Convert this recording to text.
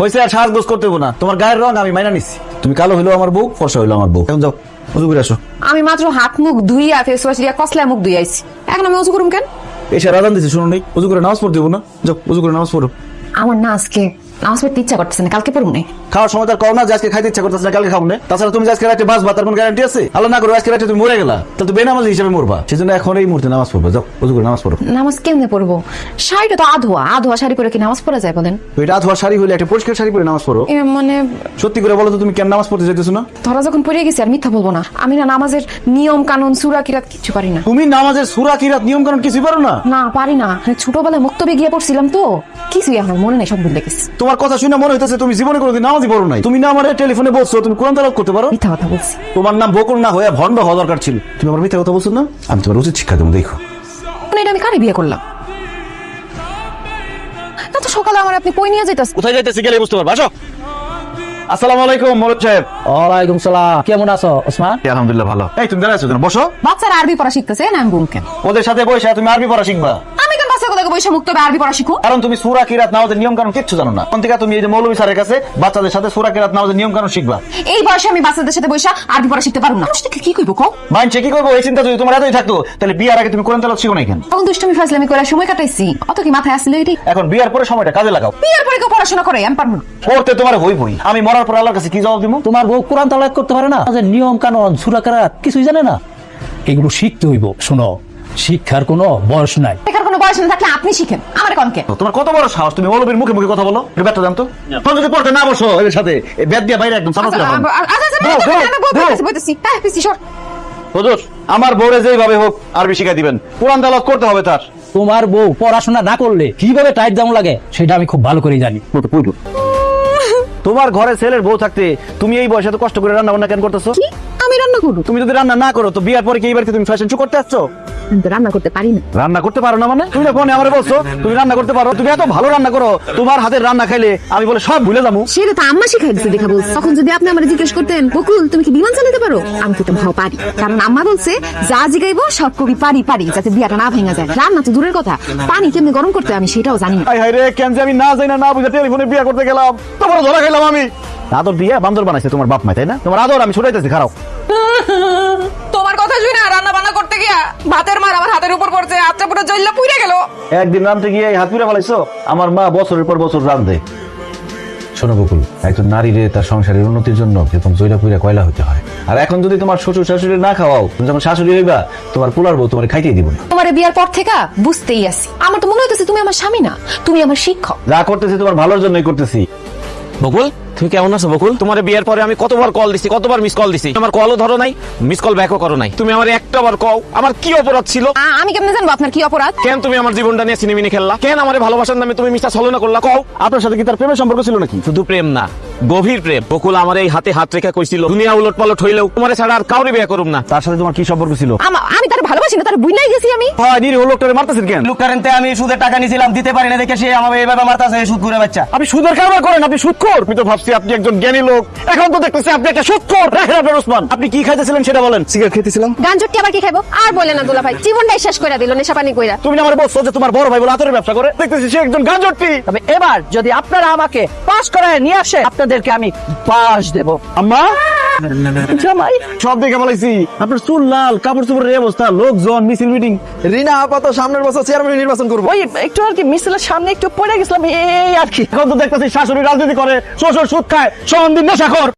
হয়েছে আর সাজগোজ করতে হবো না, তোমার গায়ের রং আমি মাইনা নিচ্ছি। তুমি কালো হইলো আমার বউ, ফর্সা হইলো আমার বউ। এখন যাও উজু করে আসো। আমি মাত্র হাত মুখ ধুইয়া ফেস ওয়াশ দিয়া কসলা মুখ ধুই আইছি, এখন আমি উজু করুম কেন? এসে রাজান দিছি, শুনো নেই উজু করে নামাজ পড়তে হবো না? যাও উজু করে নামাজ পড়ো। আমার না আজকে নামাজ পড়তে ইচ্ছা করতেছে না, কালকে পড়ুম না। খাওয়ার সময় তার কও না যে আজকে খাইতে ইচ্ছা করতেছে না, কালকে খাবো না। তাছাড়া তুমি যে আজকে রাতে বাঁচবা তার কোনো গ্যারান্টি আছে? আল্লাহ না করে আজকে রাতে তুমি মরে গেলা, তাহলে তো বেনামাজি হিসেবে মরবা। সেজন্য এখন এই মুহূর্তে নামাজ পড়বো। যাও উজু করে নামাজ পড়ো। নামাজ কেমনে পড়বো? শাড়িটা তো আধোয়া, আধোয়া শাড়ি পরে কি নামাজ পড়া যায় বলেন? ওইটা ধোয়া শাড়ি হইলে একটা পরিষ্কার শাড়ি পরে নামাজ পড়ো। মানে সত্যি করে বলো তো তুমি কেন নামাজ পড়তে চাইতেছো না? ধরা যখন পড়ে গেছি আর মিথ্যা বলবো না। আমি না নামাজের নিয়ম কানুন সূরা কিরাত কিছু পারি না। তুমি নামাজের সূরা কিরাত নিয়ম কানুন কিছুই পারো না? না পারি না, ছোটবেলায় মুক্তবে গিয়ে পড়ছিলাম তো, কিছুই আমার মনে নেই, সব ভুলে গেছি। তোমার কথা শুনে মনে হইতেছে তুমি জীবনে কোনোদিন নামাজই পড়ো নাই। তুমি না আমার টেলিফোনে বলছো তুমি কোরআন তেলাওয়াত করতে পারো। মিথ্যা কথা বলছি। তোমার নাম বকুল না হয়ে ভন্ড হওয়া দরকার ছিল। তুমি আমার মিথ্যা কথা বলছো না? আমি তোমার উচিত শিক্ষা দেবো, দেখো। এটা আমি কারে বিয়ে করলাম? না তো সকালে আমার আপনি কই নিয়ে যাইতাছেন? কোথায় যাইতেছি গেলে বুঝতে পারবা। আসো। আসসালামু আলাইকুম মরদ সাহেব। ওয়ালাইকুম সালাম, কেমন আছো ওসমান? আলহামদুলিল্লাহ ভালো। এই তুমি দাঁড়াইছো কেন? বসো। বাচ্চারা আরবি পড়া শিখতেছে না, আমি বলুন কেন? ওদের সাথে বসে তুমি আরবি পড়া শিখবা। আমি কেন বাচ্চা কোথায় বসে মুক্তবে আরবি পড়া শিখো? কারণ তুমি সূরা কিরাত নামাজের নিয়ম কানুন কিচ্ছু জানো না। কোন থেকে তুমি এই যে মৌলভী স্যারের কাছে বাচ্চাদের সাথে সূরা কিরাত নামাজের নিয়ম কানুন শিখবা? এই বয়সে আমি বাচ্চাদের সাথে বসে আরবি পড়া শিখতে পারবো না। মানুষটাকে কি কইবো কও? মাইন্ড কি করবো এই চিন্তা যদি তোমার এতই থাকতো তাহলে বিয়ার আগে তুমি কোরআন তেলাওয়াত শিখো না কেন? তখন দুষ্টুমি ফাজলামি করে সময় কাটাইছি, অত কি মাথায় আসলে এটি? এখন বিয়ার পরে সময়টা কাজে লাগাও। বিয়ের পরে কেউ পড়াশোনা করে? আমি পারবো না। পড়তে তোমার হইবই। আমি মরার পর আল্লাহর কাছে কি জবাব দিব? তোমার বউ কোরআন তেলাওয়াত করতে পারে না, যে নিয়ম কানুন সূরা কিরাত কিছুই জানে না? এগুলো শিখতে হইব। শোনো, শিক্ষার কোনো বয়স নাই। দেখার কোনো বয়স না থাকলে আপনি শিখেন, আমার কোন কে? তোমার কত বড় সাহস, তুমি মৌলবীর মুখে মুখে কথা বলো? একটু ব্যাটটা জানতো তখন যদি পড়তে না বসো এর সাথে এই ব্যাট দিয়ে বাইরে একদম সামনে হুজুর আমার বউরে যেভাবে হোক আরবি শিখাই দিবেন, কোরআন তেলাওয়াত করতে হবে তার। তোমার বউ পড়াশোনা না করলে কিভাবে টাইট জাম লাগে সেটা আমি খুব ভালো করেই জানি। তোমার ঘরে ছেলের বউ থাকতে তুমি এই বয়সে এত কষ্ট করে রান্না বান্না কেন করতেছো? আমি রান্না করবো? তুমি যদি রান্না না করো তো বিয়ার পরে কি এই বাড়িতে তুমি ফ্যাশন শো করতে আসছো? রান্না করতে পারি না। রান্না করতে পারো না মানে? তুমি না ফোনে আমারে বলছো তুমি রান্না করতে পারো। তুমি এত ভালো রান্না করো, তোমার হাতের রান্না খাইলে আমি বলে সব ভুলে যাবো। সেটা তো আম্মা শিখাই দিচ্ছে দেখা বলছে। তখন যদি আপনি আমার জিজ্ঞেস করতেন বকুল তুমি কি বিমান চালাতে পারো, আমি কিন্তু ভাও পারি, কারণ আম্মা বলছে যা জিগাইবো সব কবি পারি পারি, যাতে বিয়াটা না ভেঙে যায়। রান্না তো দূরের কথা, পানি কেমনে গরম করতে আমি সেটাও জানি না। হাই হাই রে, কেন যে আমি না যাই না বুঝে টেলিফোনে বিয়ে করতে গেলাম, তোমার ধরা খেলাম আমি। আদর দিয়ে বান্দর বানাইছে তোমার বাপ মা, তাই না? তোমার আদর আমি ছুটাইতেছি, খারাপ। তোমার কথা শুনে রান্না বান্না করতে গিয়া ভাতের মার আমার হাতের উপর পড়ছে, হাতটা পুরো জ্বললা পুড়ে গেল। একদিন রাঁধতে গিয়ে হাত পুড়ে ফেলাইছো। আমার মা বছরের পর বছর রাঁধে। শোনো বকুল, একজন নারীর তার সংসারের উন্নতির জন্য এরকম জয়লা পুইরা কয়লা হতে হয়। আর এখন যদি তোমার শ্বশুর শাশুড়ি না খাওয়াও, তুমি যখন শাশুড়ি হইবা তোমার পোলার বউ তোমার খাইতেই দিব না। তোমার বিয়ার পর থেকে বুঝতেই আছি, আমার তো মনে হইতেছে তুমি আমার স্বামী না, তুমি আমার শিক্ষক। যা করতেছি তোমার ভালোর জন্যই করতেছি। বকুল তুমি কেমন আছো? বকুল তোমার বিয়ের পরে আমি কতবার কল দিছি, কতবার মিস কল দিছি, আমার কলও ধরো নাই, মিস কল ব্যাকও করো নাই। তুমি আমার একটা বার কও আমার কি অপরাধ ছিল? আমি কেমনে জানবো আপনার কি অপরাধ? কেন তুমি আমার জীবনটা নিয়ে সিনেমিনি খেললা? কেন আমার ভালোবাসার নামে তুমি মিথ্যা ছলনা করলা? কও। আপনার সাথে কি তার প্রেমের সম্পর্ক ছিল নাকি? শুধু প্রেম না, গভীর প্রেম। বকুল আমার এই হাতে হাত রেখা কইছিল দুনিয়া উলট পালট হইলেও তোমার ছাড়া আর কাউরে বিয়ে করুম না। তার সাথে তোমার কি সম্পর্ক ছিল? আমি তার ভালোবাসি না, তার বুইলাই গেছি আমি। হয় নিরীহ লোকটারে মারতেছেন কেন? লোক কারেন্টে আমি সুদের টাকা নিয়েছিলাম, দিতে পারি না দেখে সে আমাকে এইভাবে মারতাছে, সুদ করে বাচ্চা। আপনি সুদের কারবার করেন, আপনি সুদখোর। আমি তো ভাবছি আপনি একজন জ্ঞানী লোক, এখন তো দেখতেছি আপনি একটা সুদখোর। রাখেন আপনার ওসমান, আপনি কি খাইতেছিলেন সেটা বলেন। সিগারেট খেতেছিলাম। গাঞ্জটি আবার কি খাইবো? আর বলে না দুলা ভাই, জীবনটাই শেষ করে দিল নেশা পানি কইরা। তুমি না আমার বলছো যে তোমার বড় ভাই বলে আতরের ব্যবসা করে? দেখতেছি সে একজন গাঞ্জটি। তবে এবার যদি আপনারা আমাকে পাস করায় নিয়ে আসে, আপনাদেরকে আমি পাস দেব। আম্মা জামাই সব দেখে বলাইছি, আপনার চুল লাল, কাপড় চোপড়ের এই অবস্থা, লোকজন মিছিল মিটিং। রিনা আপাতত সামনের বছর চেয়ারম্যান নির্বাচন করবো। ওই একটু আর কি মিছিলের সামনে একটু পড়ে গেছিলাম, এই আর কি। এখন তো দেখতেছি শাশুড়ি রাজনীতি করে, শ্বশুর সুদ খায়, সন্দিন নেশাখোর।